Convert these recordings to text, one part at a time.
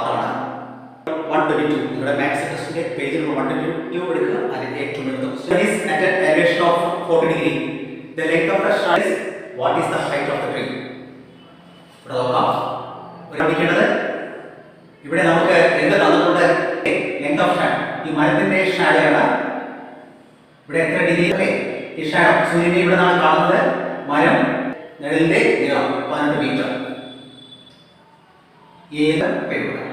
ഭാഗത്താണ് 122. ഇവിടെ മാത്സ് ടെസ്റ്റിന്റെ പേജ് നമ്പർ 122 എടുക്കുക. അതിന്റെ ഏറ്റവും എളുപ്പം studies at an elevation of 40 degree. The length of the shaft is what is the height of the tree? ഇവിടെ നോക്കാം. പഠിക്കേണ്ടത് ഇവിടെ നമുക്ക് എന്ത് തന്നിട്ടുണ്ട്? Length of shadow. ഈ മരത്തിന്റെ ഷാഡോ ആണ്. ഇവിടെ എത്ര ഡിഗ്രി അല്ലേ? ഈ ഷാഡോ സൂര്യനെ ഇവിടെ നാം കാണുന്നത് മരം നിഴലിന്റെ നീളം 18 മീറ്റർ. ഏത് പേരുണ്ട്?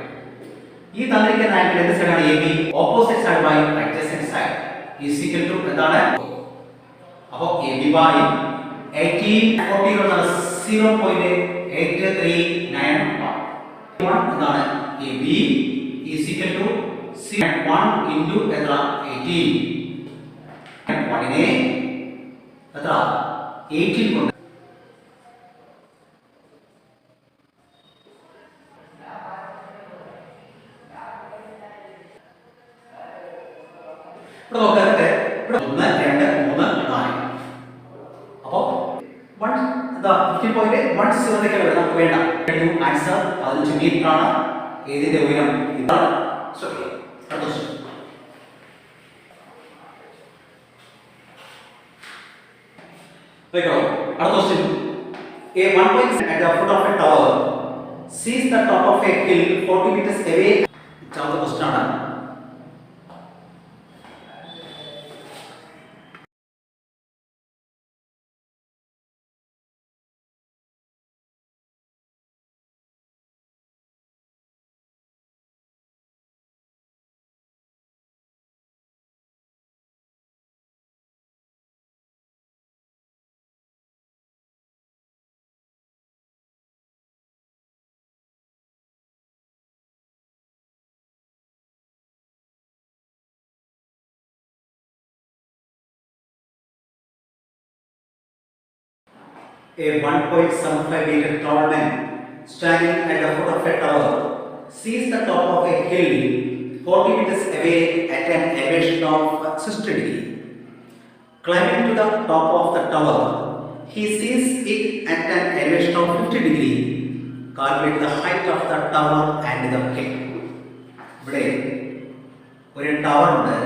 ഈ തന്നിരിക്കുന്ന ആംഗിൾ ഏത് സൈഡാണ്? A B. Opposite side by adjacent side is equal to എന്താണ്? അപ്പോൾ എ ബി ബൈ 1840 എന്നാണ് 0.8391 എന്നാണ്. A B is equal to 1 into എത്ര? 18. 1നെ എത്ര? 18 കൊണ്ട് ഇവിടെ നോക്കാതെ ഇവിടെ 1 2 3 4. അപ്പോൾ 1 എന്താ 15.10 നമുക്ക് വേണ്ട ആൻസർ 15 മീറ്റർ ആണ്. ഏതിന്റെ ഉയരം? ഇതാണ്. സോറി അടുത്ത question. A 1 point at the foot of a tower sees the top of a hill 40 meters away. ഇതാണ് question ആണ്. A 1.75 meter tall man standing at the foot of a tower sees the top of a hill 40 meters away at an elevation of 60 degree. Climbing to the top of the tower, he sees it at an elevation of 50 degree. Calculate the height of the tower and the hill. ഇവിടെ ഒരു tower ഉണ്ട്,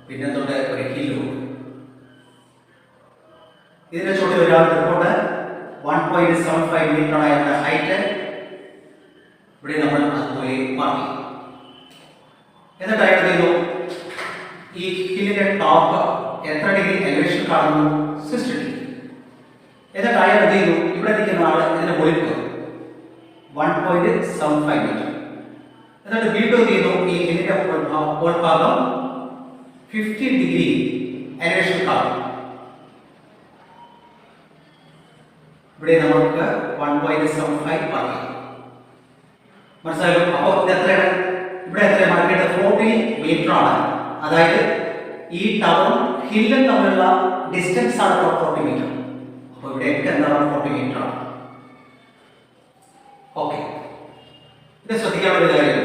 പിന്നെ തൊട്ട് ഒരു ഹില്ലും. ഇതിന്റെ ചുവട്ടിൽ ഒരാൾ നിൽപ്പുണ്ട്. 1.75 മീറ്റർ ആയിരുന്ന ഹൈറ്റ് ഇവിടെ നമ്മൾ അതുപോലെ മാറ്റി. എന്നിട്ട് അയാൾ ചെയ്തു ഈ ഹില്ലിന്റെ ടോപ്പ് എത്ര ഡിഗ്രി എലിവേഷൻ കാണുന്നു? 60 ഡിഗ്രി. എന്നിട്ട് അയാൾ ചെയ്തു ഇവിടെ നിൽക്കുന്ന ആൾ ഇതിന്റെ മുകളിൽ 1.75 മീറ്റർ. എന്നിട്ട് വീണ്ടും ചെയ്തു ഈ ഹില്ലിന്റെ ഉൾഭാഗം 50 ഡിഗ്രി എലിവേഷൻ കാണുന്നു. ഇവിടെ നമുക്ക് 1.75 പറഞ്ഞു. മനസ്സിലായോ? അപ്പോൾ ഇത് എത്രയാണ്? ഇവിടെ എത്ര മാർക്കേറ്റ്? 40 മീറ്റർ ആണ്. അതായത് ഈ ടവറും ഹില്ലും തമ്മിലുള്ള ഡിസ്റ്റൻസ് ആണ് 40 മീറ്റർ. അപ്പോൾ ഇവിടെ എന്താണ്? 40 മീറ്റർ ആണ്. ഓക്കെ, ഇത് ശ്രദ്ധിക്കാനുള്ള ഒരു കാര്യം,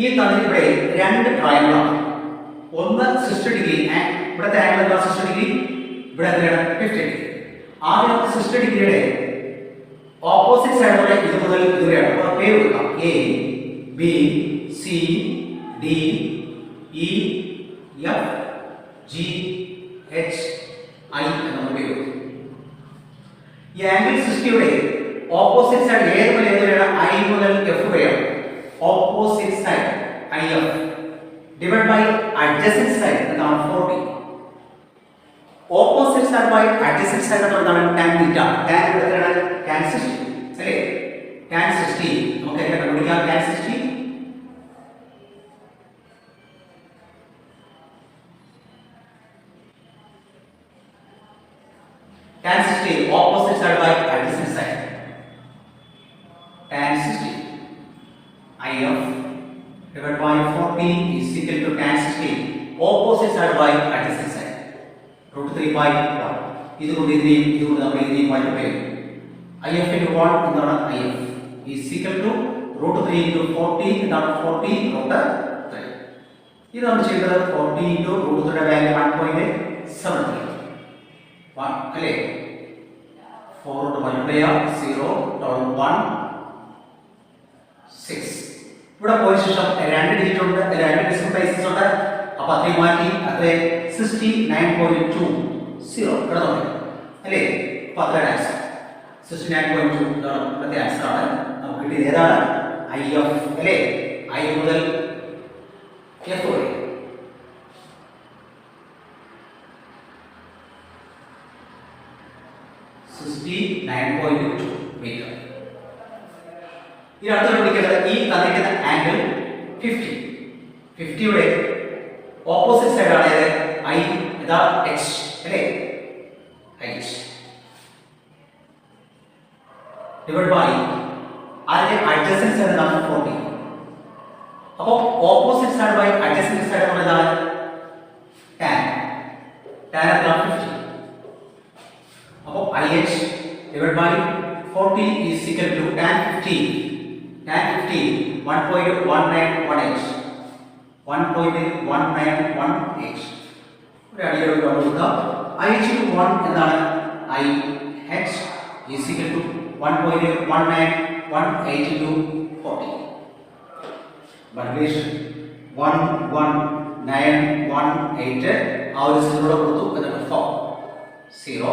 ഈ തന്നിവിടെ രണ്ട് ട്രയാങ്കിളാണ്. ഒന്ന് 60 ഡിഗ്രി, ഇവിടുത്തെ ആംഗിൾ എന്താ? 60 ഡിഗ്രി. ഇവിടെ എത്രയാണ്? 50 ഡിഗ്രി. ആദ്യം 60 ഡിഗ്രിയുടെ ഓപ്പോസിറ്റ് സൈഡിലൂടെ ഇത് മുതൽ ഇതുവരെയാണ്. അപ്പോൾ പേര് കൊടുക്കാം. A B C D E F G H I എന്ന പേര് കൊടുക്കും. ഈ ആംഗിൾ 60യുടെ ഓപ്പോസിറ്റ് സൈഡ് ഏത് മുതൽ ഏതുവരെയാണ്? ഐ മുതൽ എഫ് വരെയാണ്. Opposite side I F divide by adjacent side എന്താണ്? 40. Opposite side by adjacent side എന്താണ്? tan θ. tan എത്രയാണ്? tan 60 അല്ലേ? tan 60 നമുക്ക് എങ്ങനെ കണ്ടുപിടിക്കാം? tan 60 opposite side by adjacent side. tan 60 IF divided by 40 is equal to tan 60 opposite side by adjacent side. √3/1. ഇതുകൊണ്ട് നമ്മൾ ഇതിനെയും മാറ്റി പേര് IF into 1 എന്താണ്? IF is equal to √3 into 40 എന്താണ്? 40 √3. ഇത് നമ്മൾ ചെയ്തത് 40 into √3യുടെ വാല്യൂ 1.73 അല്ലേ? 4 കൊണ്ട് മൾട്ടിപ്ലൈ ചെയ്യാം. 0 1 6 ഇവിടെ പോയ ശേഷം രണ്ട് ഡിജിറ്റ് ഉണ്ട്, രണ്ട് ഡെസിമൽ പ്ലേസസ് ഉണ്ട്. അപ്പോൾ അത്രയും മാറ്റി അത്ര 69.20 കിടന്നുണ്ട് അല്ലേ? അപ്പോൾ അത്രയാണ് ആൻസർ. 69.2 ഇതാണ് ഇവിടുത്തെ ആൻസർ ആണ്. നമുക്ക് കിട്ടിയത് ഏതാണ്? IF അല്ലേ? I മുതൽ F വരെ. മീറ്റർ. ഇനി അടുത്ത വിളിക്കുന്നത് ഈ തന്നിരിക്കുന്ന ആംഗിൾ 50. 50യുടെ ഓപ്പോസിറ്റ് സൈഡ് ആണ് ഏത്? I ഇതാ H അല്ലേ? H ഡിവൈഡ് ബൈ അതിന്റെ അഡ്ജസൻറ്റ് സൈഡ് എന്താണ്? 40. അപ്പോൾ opposite side by adjacent side നമ്മൾ എന്താണ്? tan. tan എത്ര? 50. അപ്പോൾ IH divided by 40 is equal to tan 50. Tan 50 1.191h. 1.191h. ഇവിടെ അടിയിലൊരു കൊടുക്കുക. IH 1 എന്താണ്? IH is equal to 1.191h into 40. Multiplication 11918 ആ ഒരു സീറോ കൊടുത്തു എന്നിട്ട് 4 0.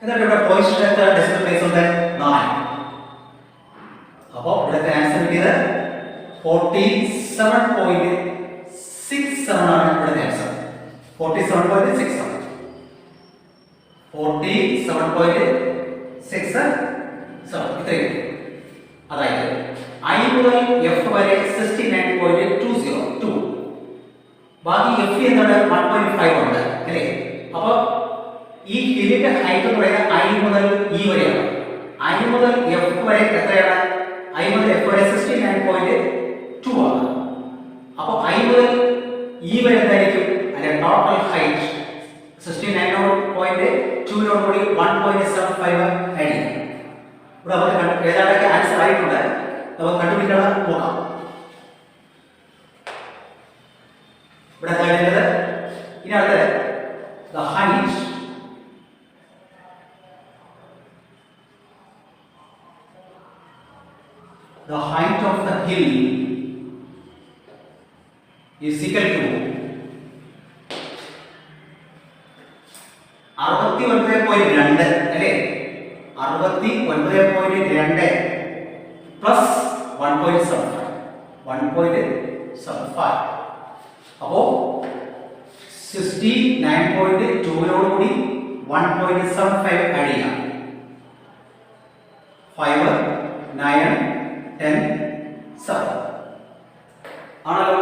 എന്നിട്ട് ഇവിടെ പോയിന്റ് എത്ര ഡെസിമൽ പ്ലേസ് ഉണ്ട്? 4. അപ്പോൾ ഇവിടുത്തെ ആൻസർ കിട്ടിയത് 47.67 ആണ് ഇവിടുത്തെ ആൻസർ. 47.67 ഇത്രയും. അതായത് I മുതൽ F വരെ 69.202. ബാക്കി F എന്താണ്? 1.5 ഉണ്ട് അല്ലേ? അപ്പോൾ ഈ ഹില്ലിന്റെ ഹൈറ്റ് എന്ന് പറയുന്നത് I മുതൽ E വരെയാണ്. I മുതൽ F വരെ എത്രയാണ്? I മുതൽ F വരെ 69.2 ആണ്. അപ്പോൾ I മുതൽ E വരെ എന്തായിരിക്കും? അതിന്റെ ടോട്ടൽ ഹൈറ്റ് 69.2 നോട് കൂടി 1.75 ആഡ് ചെയ്യും. ഇവിടെ നമുക്ക് ഏതാണ്ടൊക്കെ ആൻസർ ആയിട്ടുണ്ട്. നമുക്ക് കണ്ടുപിടിക്കണം നോക്കാം. ഇവിടെ എന്താ എഴുതുന്നത്? ഇനി അടുത്തത് the height of the hill is equal to 69.2 അല്ലേ? 69.2 പ്ലസ് 1.75. അപ്പോൾ 69.2 നോട് കൂടി 1.75 ആഡ് ചെയ്യാം. 5 9 10 7 ആണല്ലോ.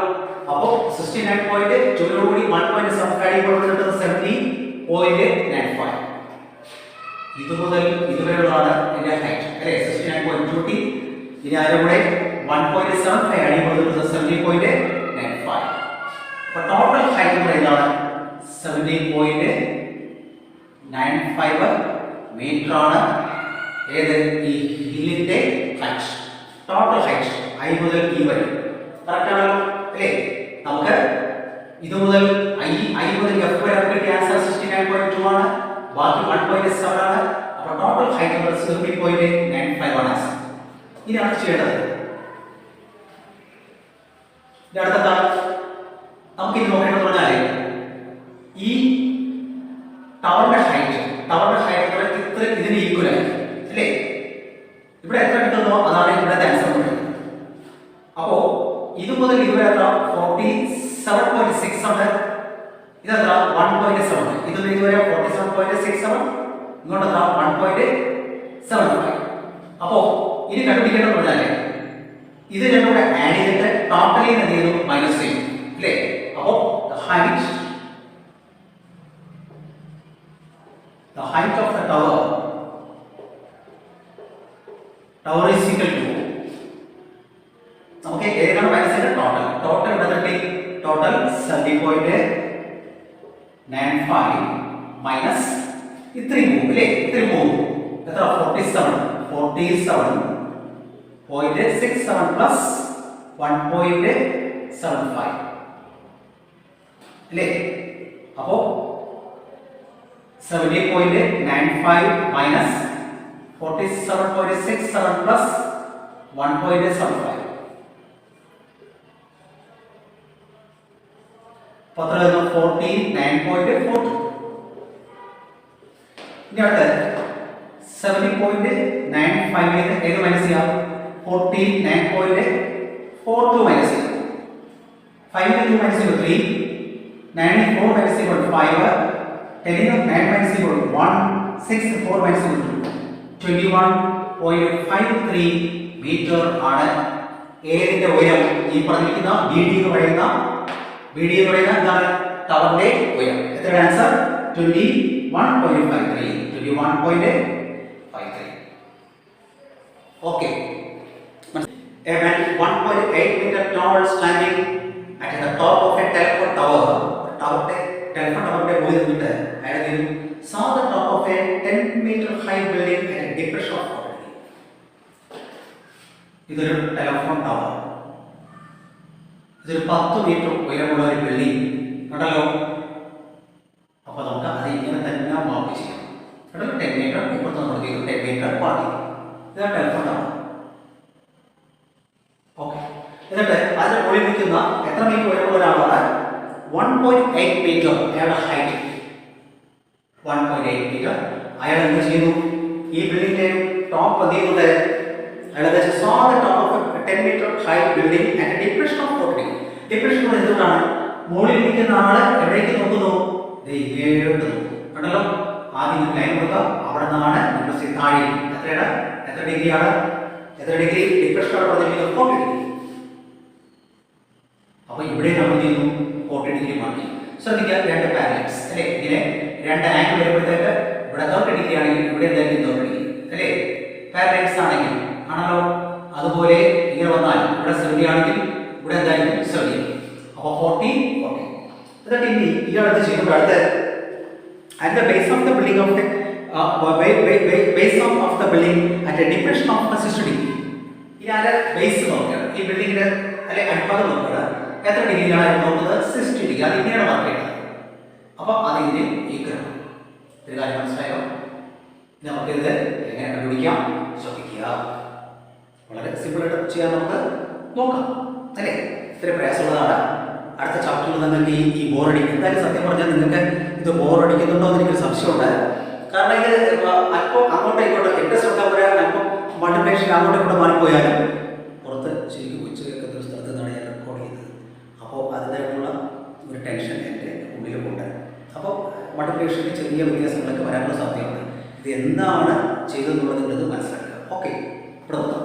അപ്പോൾ 69.2 നോട് കൂടി 1.75 ആഡ് ചെയ്യുമ്പോൾ കിട്ടുന്നത് 70.95. ഇത് മുതൽ ഇതുവരെയുള്ളതാണ് ഇതിന്റെ ഹൈറ്റ് അല്ലേ? 69.2. ഇനി അതിന്റെ കൂടെ 1.75 ആഡ് ചെയ്യുമ്പോൾ കിട്ടുന്നത് 70.95. അപ്പോൾ ടോട്ടൽ ഹൈറ്റ് കൂടെ എന്താണ്? 70.95 മീറ്റർ ആണ് ഏത്? ഈ ഹില്ലിന്റെ ഹൈറ്റ്. ടോട്ടൽ ഹൈറ്റ് I മുതൽ E വരെ കറക്റ്റ് ആണല്ലോ അല്ലേ? നമുക്ക് ഇത് മുതൽ I മുതൽ F വരെ കിട്ടിയ ആൻസർ 69.2 ആണ്. ബാക്കി 1.7 ആണ്. അപ്പോൾ ടോട്ടൽ ഹൈറ്റ് 70.95 ആണ് ആൻസർ. ഇതാണ് ചെയ്യേണ്ടത്. ഇനി അടുത്തെന്താണ് നമുക്ക് ഇത് നോക്കേണ്ടത് പറഞ്ഞാൽ ഈ ടവറിന്റെ ഹൈറ്റ് ഇത്ര ഇതിന് ഈക്വൽ ആയി അല്ലേ? ഇവിടെ എത്ര കിട്ടുന്നോ അതാണ് ഇവിടുത്തെ ആൻസർ. അപ്പോൾ ഇത് മുതൽ ഇതുവരെ എത്ര? 47.6 ഉണ്ട്. ഇതെത്ര? 1.7. ഇത് ഇതുവരെ 47.67. ഇങ്ങോട്ട് എത്ര? 1.75. അപ്പോൾ ഇനി കണ്ടുപിടിക്കേണ്ടത് പറഞ്ഞാൽ ഇത് രണ്ടും കൂടെ ആഡ് ചെയ്തിട്ട് ടോട്ടലി എന്ത് ചെയ്തു? മൈനസ് ചെയ്യും അല്ലേ? അപ്പോൾ the height of the tower is equal to നമുക്ക് ഏതാണ് മൈനസ് ചെയ്ത ടോട്ടൽ ഇവിടെ ടോട്ടൽ 70.95 മൈനസ് ഇത്രയും പോകും അല്ലേ? ഇത്രയും പോകും എത്ര? 47.67 പ്ലസ് 1.75 അല്ലേ? അപ്പോൾ 70.95 മൈനസ് 47.67 plus 1.75. പത്ര 49.42. ഇനി അടുത്ത 70.95 ഏത് മൈനസ് ചെയ്യാം? 49.42 മൈനസ് ചെയ്യാം. 5 2 minus 3, 9 4 minus 5, 10 9 minus 1, 6 4 minus 2, 21.53 metre ആണ് ഏതിന്റെ ഉയരം? ഈ പറഞ്ഞിരിക്കുന്ന BD എന്ന് പറയുന്ന എന്താണ് ടവറിന്റെ ഉയരം. എത്രയാണ് answer? 21.53. 21.53. Okay. A man 1.8 meter tall standing at the top of a telephone tower. Telephone tower पे बोले मीटर. अगर saw the top of a 10 meter high building at a depression of 40. ഇതൊരു ടെലിഫോൺ ടവർ. ഇതൊരു 10 metre ഉയരമുള്ള ഒരു building കണ്ടല്ലോ. അപ്പോൾ നമുക്ക് അത് ഇങ്ങനെ തന്നെ മാർക്ക് ചെയ്യാം. കണ്ടല്ലോ 10 മീറ്റർ ഇപ്പുറത്ത് നമ്മൾ ചെയ്തു 10 മീറ്റർ പാർട്ടി. ഇതാണ് ടെലിഫോൺ ടവർ. ഓക്കെ. എന്നിട്ട് അതിന്റെ മുകളിൽ നിൽക്കുന്ന എത്ര മീറ്റർ ഉയരമുള്ള ഒരാളാണ്? 1.8 മീറ്റർ അയാളുടെ ഹൈറ്റ്. 1.8 മീറ്റർ. അയാൾ എന്ത് ചെയ്യുന്നു? ഈ ബിൽഡിംഗിന്റെ ടോപ്പ് എന്ത് ചെയ്യുന്നത്? അയാൾ saw the top of a 10 meter high building at a depression of 40. Depression എന്തുകൊണ്ടാണ്? മുകളിൽ നിൽക്കുന്ന ആള് എവിടേക്ക് നോക്കുന്നു? ഇങ്ങോട്ട് കണ്ടല്ലോ. ആദ്യം ലൈൻ കൊടുക്കുക. അവിടെ നിന്നാണ് ഡിപ്രഷൻ താഴെ. എത്ര ഡിഗ്രിയാണ്? എത്ര ഡിഗ്രി ഡിപ്രഷൻ പറഞ്ഞിരിക്കുന്നത്? 40 ഡിഗ്രി. അപ്പോൾ ഇവിടെ നമ്മൾ ചെയ്യുന്നു 40 ഡിഗ്രി മാറ്റി. ശ്രദ്ധിക്കുക, രണ്ട് പാരലൽസ് അല്ലേ? ഇങ്ങനെ രണ്ട് ആംഗിൾ വരുമ്പോഴത്തേക്ക് ഇവിടെ 30 ഡിഗ്രി ആണെങ്കിൽ ഇവിടെ എന്തായാലും 30 ഡിഗ്രി അല്ലേ? പാരലൽസ് ആണെങ്കിൽ ആണല്ലോ. അതുപോലെ ഇങ്ങനെ വന്നാൽ ഇവിടെ 70 ആണെങ്കിൽ ഇവിടെ എന്തായാലും 70. അപ്പോൾ 40. എന്നിട്ട് ഇനി ഇയാളത് ചെയ്യുമ്പോൾ അടുത്ത് at the base of the building of the base of the building at a depression of 60 degree. ഇയാളുടെ ബേസ് നോക്കുക. ഈ ബിൽഡിങ്ങിന്റെ അല്ലെ അടിഭാഗം നോക്കുക. എത്ര ഡിഗ്രിയാണ് നോക്കുന്നത്? 60 ഡിഗ്രി. അത് ഇങ്ങനെയാണ് മാർക്ക് ചെയ്യുന്നത്. അപ്പോൾ അത് ഇതിന് ഈക്വലാണ്. ഒരു കാര്യം മനസ്സിലായോ? നമുക്കിത് എങ്ങനെ കണ്ടുപിടിക്കാം? ശ്രദ്ധിക്കുക. വളരെ സിമ്പിളായിട്ട് ചെയ്യാൻ നമുക്ക് നോക്കാം അല്ലേ? ഇത്ര പ്രയാസമുള്ളതാണ്. അടുത്ത ചാപ്റ്ററിൽ നിങ്ങൾക്ക് ഈ ബോറടിക്കും. എന്തായാലും സത്യം പറഞ്ഞാൽ നിങ്ങൾക്ക് ഇത് ബോറടിക്കുന്നുണ്ടോ എന്ന് എനിക്കൊരു സംശയമുണ്ട്. കാരണം ഇത് അല്പം അങ്ങോട്ടും ഇങ്ങോട്ടും എൻ്റെ ശ്രദ്ധ പറയാൻ അല്പം മൾട്ടിപ്ലിക്കേഷൻ അങ്ങോട്ടും ഇങ്ങോട്ടും മാറിപ്പോയാലും പുറത്ത് ശരിക്കും ഉച്ച കേൾക്കുന്ന ഒരു സ്ഥലത്ത് നിന്നാണ് ഞാൻ റെക്കോർഡ് ചെയ്യുന്നത്. അപ്പോൾ അതിനായിട്ടുള്ള ഒരു ടെൻഷൻ എൻ്റെ ഉള്ളിലുമുണ്ട്. അപ്പോൾ മൾട്ടിപ്ലിക്കേഷനിൽ ചെറിയ വ്യത്യാസങ്ങളൊക്കെ വരാനുള്ള സാധ്യതയുണ്ട്. ഇത് എന്താണ് ചെയ്തതെന്നുള്ളത് നിങ്ങളത് മനസ്സിലാക്കുക. ഓക്കെ, ഇവിടെ നോക്കാം.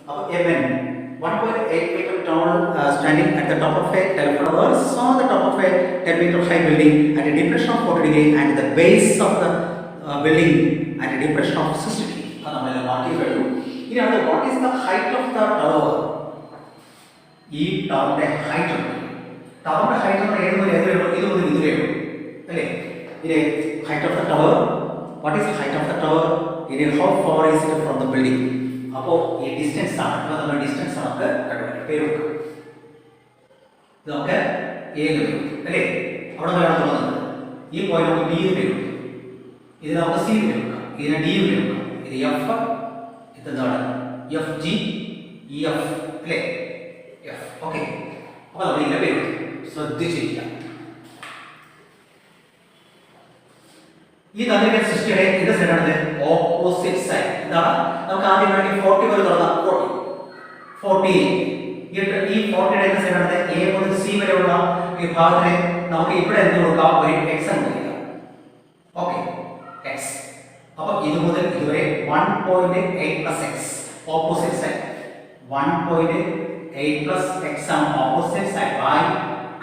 അപ്പോൾ A men 1.8 meter tall standing at the top of a telephone tower saw the top of a 10 meter high building at a depression of 40 degree and the base of the building at a depression of 60 degree. അത് നമ്മൾ മാറ്റി കഴിഞ്ഞു. ഇനി അടുത്ത what is the height of the tower? ഈ ടവറിന്റെ height ഉണ്ട്. ടവറിന്റെ height എന്ന് പറയുന്നത് ഇത് മുതൽ ഇതുവരെയുള്ളൂ അല്ലേ? ഇനി height of the tower. What is the height of the tower? ഇനി how far is it from the building? അപ്പോൾ ഈ ഡിസ്റ്റൻസ് ആണ്. നമ്മൾ ഡിസ്റ്റൻസ് നമുക്ക് കണ്ടുപിടിക്കാം. പേര് വെക്കാം. ഇത് നമുക്ക് ഏത് അല്ലേ? അവിടെ വേണം തുടങ്ങുന്നത്. ഈ പോയിന്റ് നമുക്ക് ബി എന്ന് പേര് വെക്കാം. ഇത് നമുക്ക് സി എന്ന് പേര് വെക്കാം. ഇതിനെ ഡി എന്ന് പേര് വെക്കാം. ഇത് എഫ്, ഇതെന്താണ് എഫ് ജി ഇ എഫ് അല്ലേ? എഫ്. ഓക്കെ. അപ്പോൾ നമ്മൾ ഇതിനെ പേര് വെക്കാം. ശ്രദ്ധിച്ചിരിക്കാം. ഈ തന്നിരിക്കുന്ന സൃഷ്ടിയുടെ ഇതിന്റെ സൈഡാണ് ഓപ്പോസിറ്റ് സൈഡ്. എന്താണ്? നമുക്ക് ആദ്യം വേണ്ടി 40 വരെ തുടങ്ങാം. 40 ഈ 40യുടെ സൈഡാണ് എ മുതൽ സി വരെയുള്ള ഈ ഭാഗത്തിന് നമുക്ക് ഇവിടെ എന്ത് കൊടുക്കാം? ഒരു എക്സ് എന്ന് കൊടുക്കാം. Okay, X. അപ്പോൾ ഇത് മുതൽ ഇതുവരെ 1.8 plus X opposite side. 1.8 plus X ആണ് opposite side by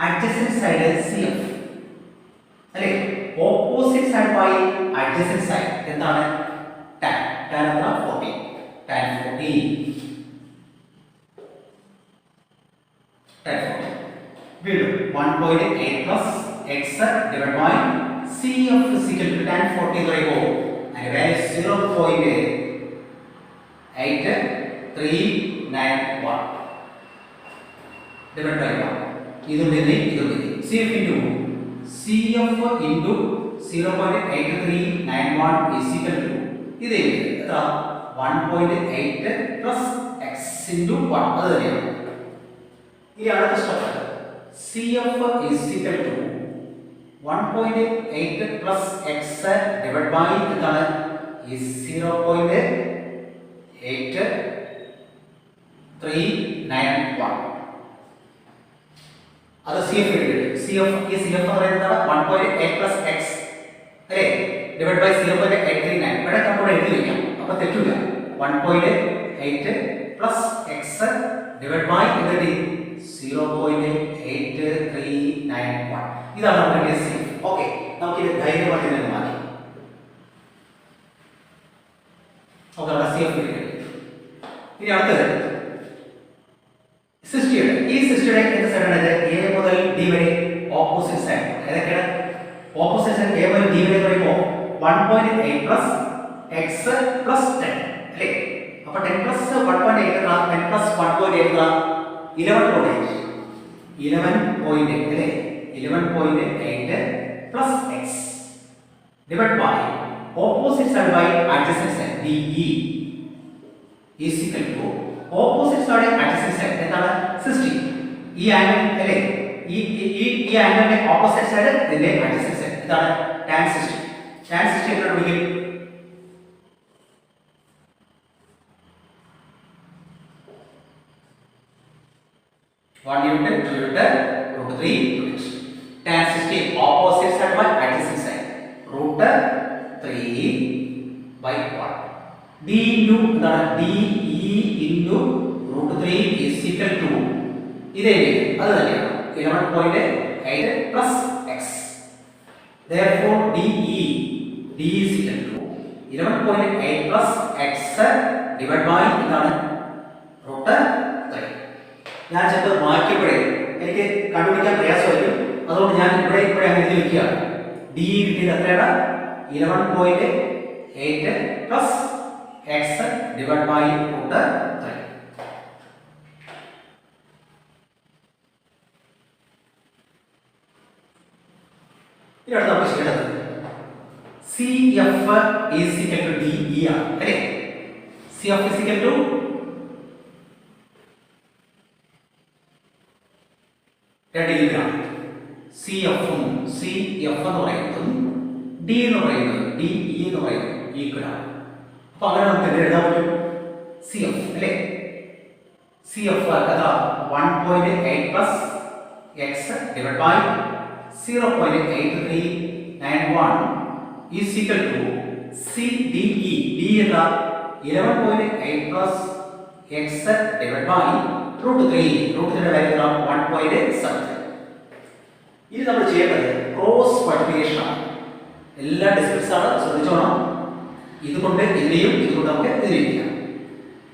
adjacent side C F അല്ലേ? Opposite side by adjacent side എന്താണ്? tan. tan എത്ര? 40. tan 40. tan 40. വീണ്ടും 1.8 plus x divided by cf is equal to tan 40 എന്ന് പറയുമ്പോൾ അതിന്റെ value 0.8391 divided by 1. ഇതും cf into cf into 0.8391 is equal to ഇത് എത്ര? 1.8 പ്ലസ് എക്സ് ഇൻറ്റു 1 അത് തന്നെയാണ്. ഇനി അടുത്ത step CF is equal to 1.8 plus X divide by എന്താണ് ഈ 0.8391 അത് CF കിട്ടി. CF എന്ന് പറയുന്നത് 1.8 പ്ലസ് എക്സ് അല്ലേ ഡിവൈഡ് ബൈ 0.839 ഇവിടെ നമ്മൾ എഴുതി വയ്ക്കാം അപ്പൊ തെറ്റില്ല. 1.8 പ്ലസ് എക്സ് ഡിവൈഡ് ബൈ എന്ത് 0.8391 ഇതാണ് നമ്മുടെ CF. ഓക്കെ നമുക്ക് ഇത് ധൈര്യമായിട്ട് തന്നെ മാറ്റി. ഓക്കെ നമ്മുടെ CF കിട്ടി. ഇനി അടുത്തത് സിസ്റ്റയുടെ ഈ സിസ്റ്റയുടെ എന്ത് സൈഡാണ്? എ മുതൽ ഡി വരെ ഓപ്പോസിറ്റ് സൈഡ്. ഏതൊക്കെയാണ് ഓപ്പോസിറ്റ് സൈഡ്? എ മുതൽ ഡി വരെ പറയുമ്പോൾ 1.8 പ്ലസ് എക്സ് പ്ലസ് 10 അല്ലേ? അപ്പോൾ 10 പ്ലസ് 1.8 എത്ര? 10 പ്ലസ് 1.8 എത്ര? 11.8 അല്ലേ? 11.8 plus X divide by opposite side by adjacent side DE is equal to opposite side adjacent side എന്താണ് 60. ഈ ആംഗിൾ അല്ലേ ഈ ആംഗിളിന്റെ ഓപ്പോസിറ്റ് സൈഡ് ഇതിന്റെ അഡ്ജസൻറ്റ് സൈഡ് ഇതാണ് tan 60. tan 60 എത്ര വിളിക്കും? 1 unit 2 unit √3 unit. tan 60 opposite side by adjacent side √3 by 1. d into എന്താണ് de into √3 is equal to ഇതേ അത് തന്നെയാണ് 11.8 plus x. Therefore de is equal to 11.8 plus x divided by എന്താണ് √3. ഞാൻ ചെറുത് മാറ്റിയപ്പോഴേ എനിക്ക് കണ്ടുപിടിക്കാൻ പ്രയാസമായിരിക്കും. അതുകൊണ്ട് ഞാൻ ഇവിടെ അങ്ങനെ എഴുതി വെക്കുകയാണ്. d കിട്ടിയത് എത്രയാണ്? 11.8 plus x divided by √3. ഇനി അടുത്ത നമുക്ക് ചെയ്യേണ്ടത് CF is equal to DE ആണ് അല്ലേ? CF is equal to രണ്ടിലാണ്. CF എന്ന് പറയുന്നതും D എന്ന് പറയുന്നത് DE എന്ന് പറയുന്നത് ഈക്വൽ ആണ്. അപ്പൊ അങ്ങനെ നമുക്ക് എഴുതാൻ പറ്റും CF അല്ലേ? CF എത്ര? 1.8 plus X divide by 0.8391 is equal to CDE. D എത്ര? 11.8 പ്ലസ് എക്സ് ഡിവൈഡ് ബൈ √3. √3യുടെ വാല്യൂ എത്ര? 1.7. ഇനി നമ്മൾ ചെയ്യേണ്ടത് ക്രോസ് മൾട്ടിപ്ലിക്കേഷൻ ആണ്. എല്ലാ ഡിസ്ക്രിപ്റ്റ്സ് ആണ്, ശ്രദ്ധിച്ചോണം. ഇതുകൊണ്ട് എന്തെയും ഇതുകൊണ്ട് നമുക്ക് എഴുതിയിരിക്കാം.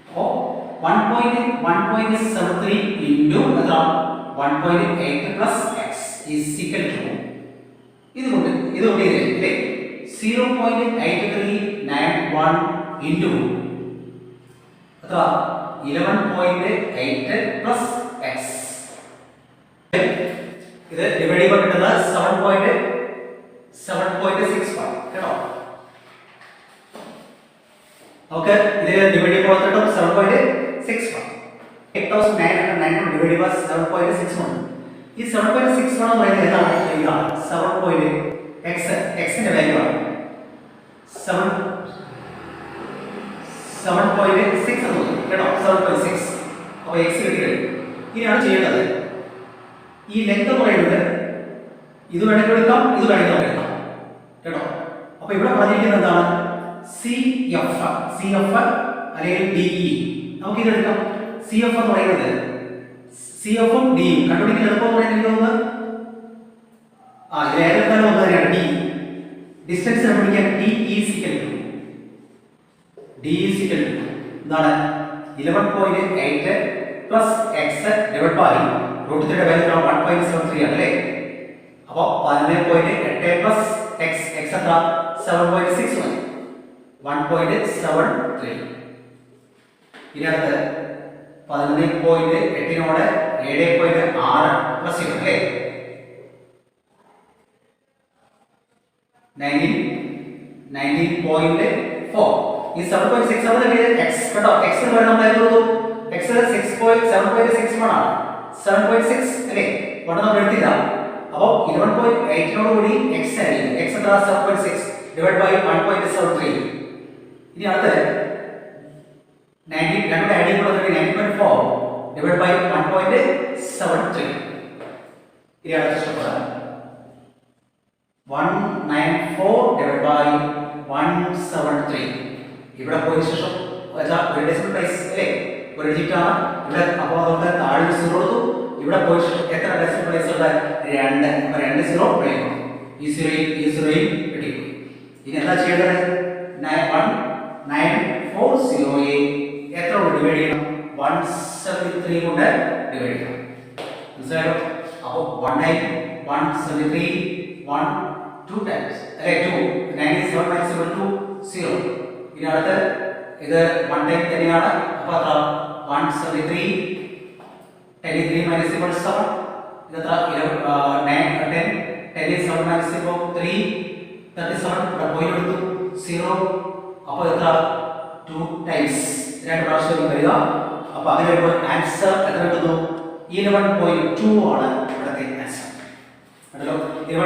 അപ്പോൾ 1.73 ഇൻറ്റു എത്ര? 1.8 plus x is equal to ഇതുകൊണ്ട് ഇല്ലേ 0.8391 ഇൻറ്റു എത്ര? 11.8 പ്ലസ് എക്സ്. ഇത് ഡിവൈഡ് ചെയ്യുമ്പോൾ കിട്ടുന്നത് 7.61 കേട്ടോ. നമുക്ക് ഇതിനെ ഡിവൈഡ് ചെയ്യുമ്പോൾ കിട്ടും 7.61. 8991 ഡിവൈഡ് ചെയ്യുമ്പോൾ 7.61. ഈ 7.61 എന്ന് പറയുന്നത് ഏതാണ്? ഇതാണ് 7. x ന്റെ വാല്യൂ ആണ് 7.6 കേട്ടോ. 7.6. അപ്പോൾ x കിട്ടി കഴിഞ്ഞു. ഇനിയാണ് ചെയ്യേണ്ടത് ഈ ലെങ്ത് എന്ന് പറയുന്നത് ഇത് വേണമെങ്കിൽ എടുക്കാം, ഇത് വേണമെങ്കിൽ എടുക്കാം കേട്ടോ. അപ്പോൾ ഇവിടെ പറഞ്ഞിരിക്കുന്നത് എന്താണ്? CF അല്ലെങ്കിൽ DE. നമുക്ക് ഇത് എടുക്കാം. CF എന്ന് പറയുന്നത് CF ഉം D ഉം കണ്ടുപിടിക്കാൻ എളുപ്പം പറയുന്നത് ഇത് ഏതെടുത്താലും ഒന്ന് തന്നെയാണ്. D ഡിസ്റ്റൻസ് കണ്ടുപിടിക്കാൻ D is equal to എന്താണ്? 11.8 പ്ലസ് എക്സ് ഡിവൈഡ് ബൈ √3യുടെ വാല്യൂ 1.73 ആണ് അല്ലേ? അപ്പോൾ 11.8 പ്ലസ് എക്സ് എത്ര? 7.61. 1.73. ഇനി അടുത്ത് 11.8നോട് 7.6 പ്ലസ് ചെയ്യണം അല്ലേ? 19.4 ഈ 7.6 അവിടെ x കേട്ടോ x എന്ന് പറയുന്നത് നമ്മൾ എടുത്തു x 7.61 ആണ് 7.6 അല്ലേ ഇവിടെ നമ്മൾ എടുത്തില്ല അപ്പോൾ 11.8 നോട് കൂടി x ആയിരിക്കും x എത്ര 7.6 ഡിവൈഡ് ബൈ 1.73 ഇനി അടുത്ത 90 രണ്ട് ആഡ് ചെയ്യുമ്പോൾ 90.4 ഡിവൈഡ് ബൈ 1.73 ഇനി അടുത്ത സ്റ്റെപ്പ് 194 divided by 173 ഇവിടെ പോയതിനു ശേഷം ഒരു ഡെസിമൽ പ്ലേസ് അല്ലേ ഒരു ഡിജിറ്റ് ആണ് ഇവിടെ അപ്പോൾ അതുകൊണ്ട് താഴെ 0 കൊടുത്തു ഇവിടെ പോയ ശേഷം എത്ര ഡെസിമൽ പ്ലേസ് ഉണ്ട് 2 അപ്പോൾ 2 0 പ്രയോഗിക്കും ഈ 0 കിട്ടി ഇനി എന്താ ചെയ്യേണ്ടത് 940 എത്ര കൊണ്ട് ഡിവൈഡ് ചെയ്യണം 173 കൊണ്ട് ഡിവൈഡ് ചെയ്യണം മനസ്സിലായോ അപ്പോൾ 173 1 2 times അല്ലേ 2 97 minus 2 0 ഇനി അടുത്ത് ഇത് 1 ടൈം തന്നെയാണ് അപ്പോൾ അത്ര 173 23 minus 7 ഇത് എത്ര 9 10 10 is 7 minus 3 37 ഇവിടെ പോയിന്റ് എടുത്തു 0 അപ്പോൾ എത്ര 2 times രണ്ട് പ്രാവശ്യം വരിക അപ്പോൾ അങ്ങനെ വരുമ്പോൾ ആൻസർ എത്ര കിട്ടുന്നു 11.2 ആണ് ഇവിടുത്തെ ആൻസർ അതല്ലോ 11.2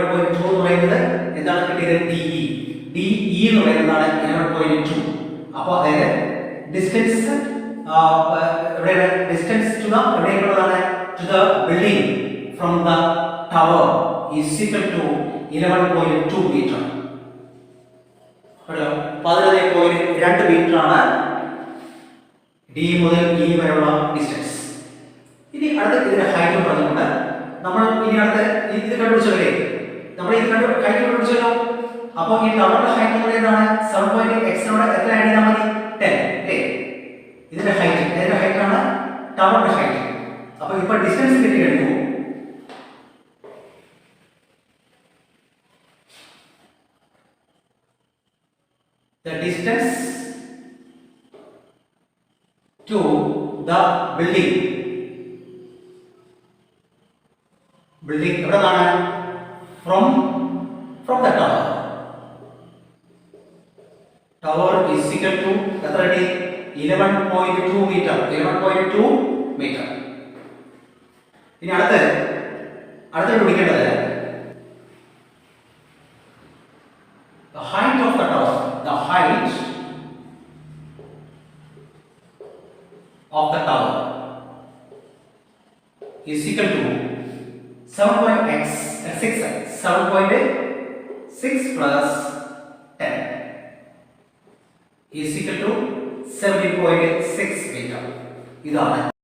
എന്ന് പറയുന്നത് എന്താണ് കിട്ടിയത് DE എന്ന് പറയുന്നതാണ് 11.2 അപ്പോൾ അതായത് ഡിസ്റ്റൻസ് എവിടെയാണ് ഡിസ്റ്റൻസ് ടു ദ എവിടേക്കുള്ളതാണ് to the building from the tower is equal to 11.2 metre കേട്ടോ 11.2 മീറ്റർ ആണ് ഡി മുതൽ ഇ വരെയുള്ള ഡിസ്റ്റൻസ് ഇനി അടുത്ത ഇതിന്റെ ഹൈറ്റ് പറഞ്ഞുകൊണ്ട് നമ്മൾ ഇനി അടുത്ത ഇത് കണ്ടുപിടിച്ചല്ലേ നമ്മൾ ഇത് ഹൈറ്റ് കണ്ടുപിടിച്ചല്ലോ അപ്പോൾ ഈ ടവറിന്റെ ഹൈറ്റ് എന്ന് പറയുന്നതാണ് 7.x നോട് എത്ര ആഡ് ചെയ്താൽ മതി 10 അല്ലേ ഇതിന്റെ ഹൈറ്റ് ആണ് ടവറിന്റെ ഹൈറ്റ് അപ്പോൾ ഇപ്പോൾ ഡിസ്റ്റൻസ് കിട്ടി കഴിഞ്ഞു the distance to the building എവിടെയാണ് from the tower is equal to എത്ര കിട്ടി 11.2 മീറ്റർ 11.2 മീറ്റർ ഇനി അടുത്ത പിടിക്കേണ്ടത് the height of the tower is equal to 7.6 plus 10 is equal to 70.6 meter. ഇതാണ്